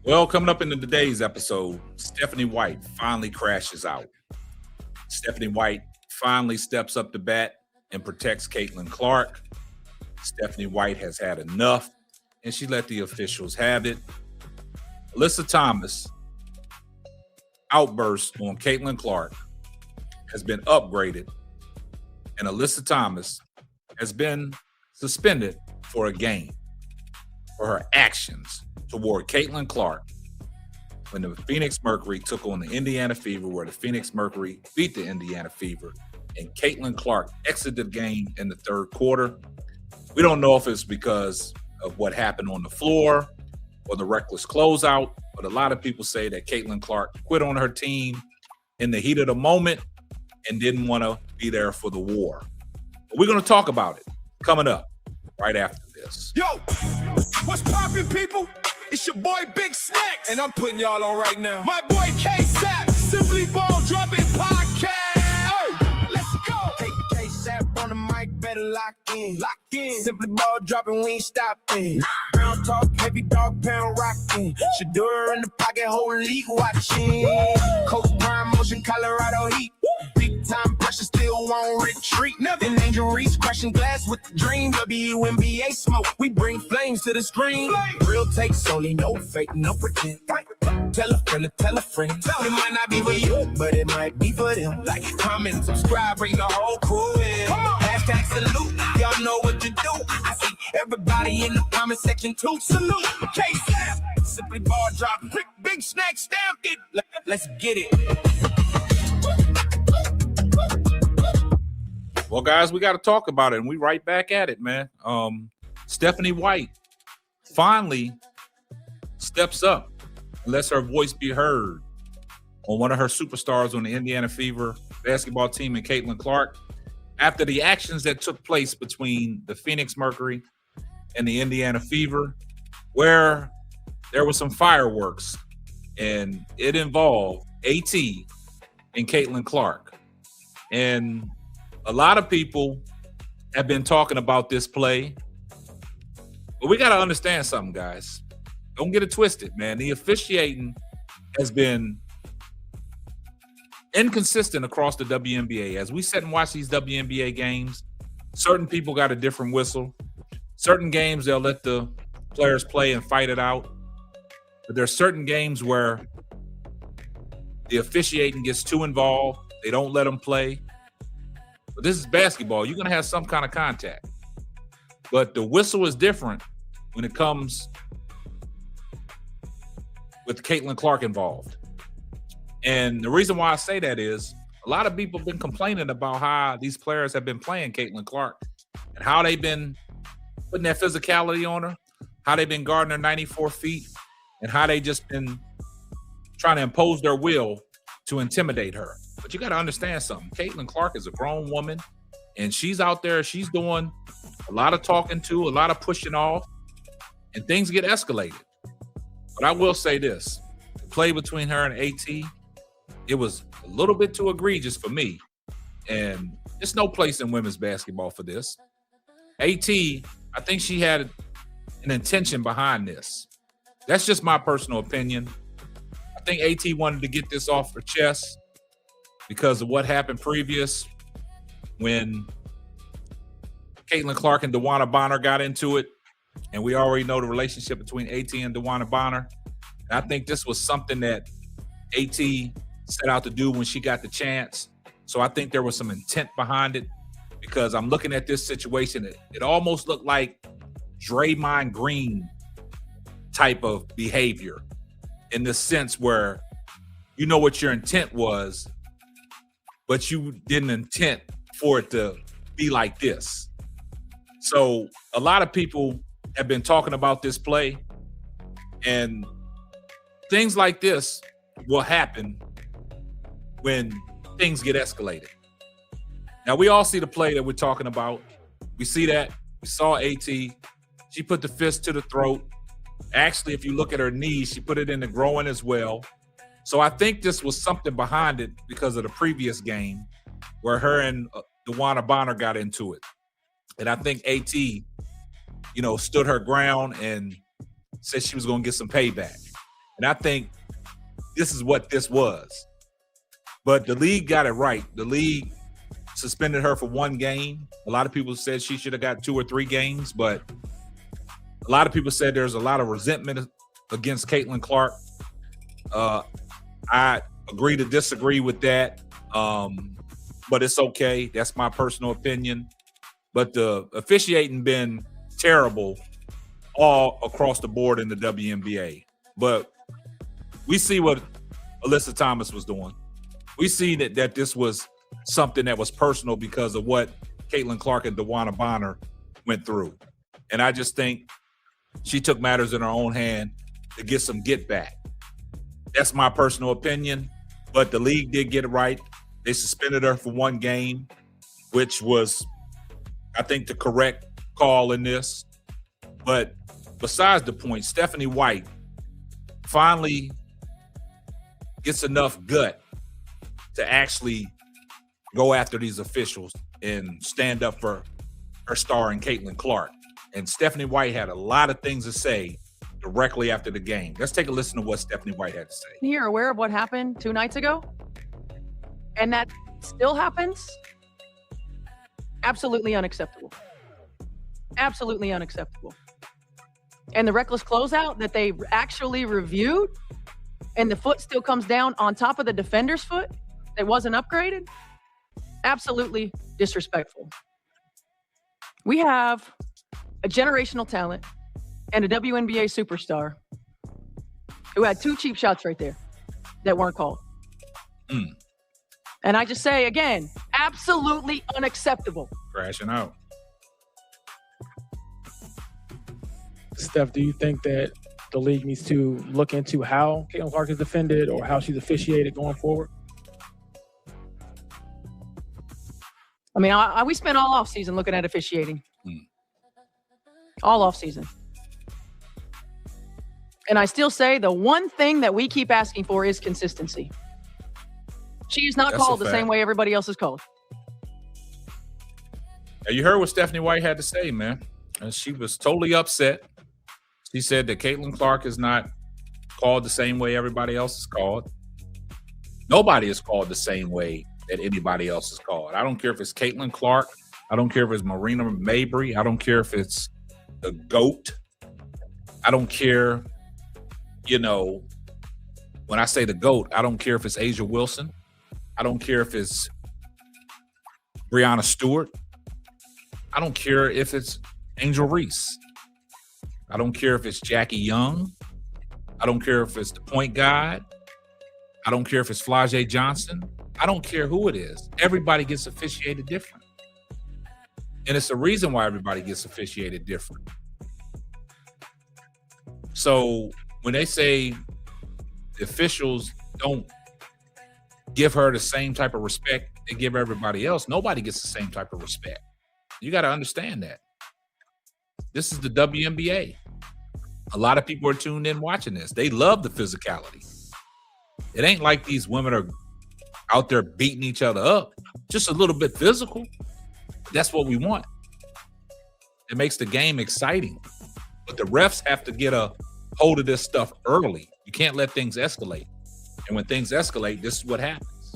Well, coming up in today's episode, Stephanie White finally crashes out. Stephanie White finally steps up to bat and protects Caitlin Clark. Stephanie White has had enough, and she let the officials have it. Alyssa Thomas' outburst on Caitlin Clark has been upgraded, and Alyssa Thomas has been suspended for a game for her actions toward Caitlin Clark when the Phoenix Mercury took on the Indiana Fever, where the Phoenix Mercury beat the Indiana Fever, and Caitlin Clark exited the game in the third quarter. We don't know if it's because of what happened on the floor or the reckless closeout, but a lot of people say that Caitlin Clark quit on her team in the heat of the moment and didn't want to be there for the war. But we're going to talk about it coming up right after this. Yo, what's poppin', people? It's your boy Big Snack, and I'm putting y'all on right now. My boy K-Sap, Simply Ball Dropping Podcast. Oh, let's go. Hey, K-Sap on the mic, better lock in. Lock in. Simply Ball Dropping, we ain't stopping. Brown talk, heavy dog pound rocking. Shadura in the pocket, whole league watching. Coach Prime, Motion, Colorado Heat. Big time pressure, still won't retreat. Nothing injuries, crashing glass with the dream. WNBA smoke, we bring flames to the screen. Real takes only, no fake, no pretend. Tell a friend to tell a friend. It might not be for you, but it might be for them. Like, comment, subscribe, bring the whole crew in. Hashtag salute, y'all know what to do. I see everybody in the comment section too. Salute, K-Sap, Simply Ball Drop, big Snack stamped it. Let's get it. Well, guys, we got to talk about it, and we right back at it, man. Stephanie White finally steps up and lets her voice be heard on one of her superstars on the Indiana Fever basketball team and Caitlin Clark after the actions that took place between the Phoenix Mercury and the Indiana Fever, where there was some fireworks, and it involved AT and Caitlin Clark. And a lot of people have been talking about this play, but we got to understand something, guys. Don't get it twisted, man. The officiating has been inconsistent across the WNBA. As we sit and watch these WNBA games, certain people got a different whistle. Certain games, they'll let the players play and fight it out. But there are certain games where the officiating gets too involved. They don't let them play. But this is basketball. You're going to have some kind of contact. But the whistle is different when it comes with Caitlin Clark involved. And the reason why I say that is a lot of people have been complaining about how these players have been playing Caitlin Clark and how they've been putting that physicality on her, how they've been guarding her 94 feet, and how they just been trying to impose their will to intimidate her. But you got to understand something. Caitlin Clark is a grown woman, and she's out there. She's doing a lot of talking to, a lot of pushing off, and things get escalated. But I will say this. The play between her and AT, it was a little bit too egregious for me. And there's no place in women's basketball for this. AT, I think she had an intention behind this. That's just my personal opinion. I think AT wanted to get this off her chest because of what happened previous when Caitlin Clark and DeWanna Bonner got into it. And we already know the relationship between AT and DeWanna Bonner. And I think this was something that AT set out to do when she got the chance. So I think there was some intent behind it because I'm looking at this situation. It almost looked like Draymond Green type of behavior in the sense where you know what your intent was, but you didn't intend for it to be like this. So a lot of people have been talking about this play, and things like this will happen when things get escalated. Now, we all see the play that we're talking about. We see that. We saw AT. She put the fist to the throat. Actually, if you look at her knees, she put it in the groin as well. So I think this was something behind it because of the previous game where her and DeWanna Bonner got into it. And I think AT, stood her ground and said she was going to get some payback. And And I think this is what this was. But the league got it right. The league suspended her for 1 game. A lot of people said she should have got 2 or 3 games, but a lot of people said there's a lot of resentment against Caitlin Clark. I agree to disagree with that, but it's okay. That's my personal opinion. But the officiating been terrible all across the board in the WNBA. But we see what Alyssa Thomas was doing. We see that this was something that was personal because of what Caitlin Clark and DeWanna Bonner went through. And I just think she took matters in her own hand to get some get back. That's my personal opinion, but the league did get it right. They suspended her for 1 game, which was, I think, the correct call in this. But besides the point, Stephanie White finally gets enough gut to actually go after these officials and stand up for her star in Caitlin Clark. And Stephanie White had a lot of things to say directly after the game. Let's take a listen to what Stephanie White had to say. You're aware of what happened 2 nights ago? And that still happens? Absolutely unacceptable. Absolutely unacceptable. And the reckless closeout that they actually reviewed, and the foot still comes down on top of the defender's foot that wasn't upgraded? Absolutely disrespectful. We have a generational talent and a WNBA superstar who had 2 cheap shots right there that weren't called. And I just say, again, absolutely unacceptable. Crashing out. Steph, do you think that the league needs to look into how Caitlin Clark is defended or how she's officiated going forward? I mean, we spent all offseason looking at officiating. All offseason. And I still say the one thing that we keep asking for is consistency. She is not called the same way everybody else is called. Now, you heard what Stephanie White had to say, man. And she was totally upset. She said that Caitlin Clark is not called the same way everybody else is called. Nobody is called the same way that anybody else is called. I don't care if it's Caitlin Clark. I don't care if it's Marina Mabry. I don't care if it's the GOAT. I don't care, when I say the GOAT, I don't care if it's Asia Wilson. I don't care if it's Breanna Stewart. I don't care if it's Angel Reese. I don't care if it's Jackie Young. I don't care if it's the point guard. I don't care if it's Flau'jae Johnson. I don't care who it is. Everybody gets officiated different. And it's the reason why everybody gets officiated different. So when they say the officials don't give her the same type of respect they give everybody else, nobody gets the same type of respect. You got to understand that. This is the WNBA. A lot of people are tuned in watching this. They love the physicality. It ain't like these women are out there beating each other up. Just a little bit physical. That's what we want. It makes the game exciting. But the refs have to get a hold of this stuff early. You can't let things escalate. And when things escalate, this is what happens.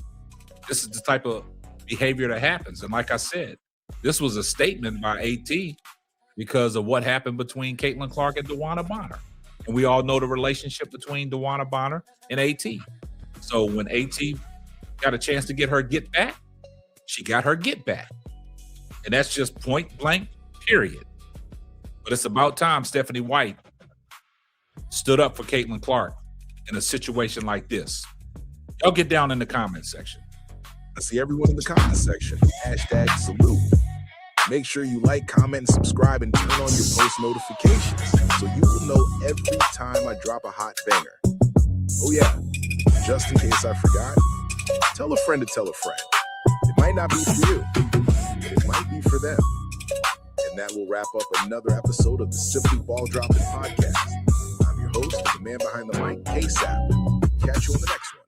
This is the type of behavior that happens. And like I said, this was a statement by AT because of what happened between Caitlin Clark and DeWanna Bonner. And we all know the relationship between DeWanna Bonner and AT. So when AT got a chance to get her get back, she got her get back. And that's just point blank, period. But it's about time Stephanie White stood up for Caitlin Clark in a situation like this. Y'all get down in the comment section. I see everyone in the comment section. Hashtag salute. Make sure you like, comment, and subscribe, and turn on your post notifications so you will know every time I drop a hot banger. Oh yeah, just in case I forgot, tell a friend to tell a friend. It might not be for you, but it might be for them. And that will wrap up another episode of the Simply Ball Dropping Podcast. I'm your host, the man behind the mic, K-Sap. Catch you on the next one.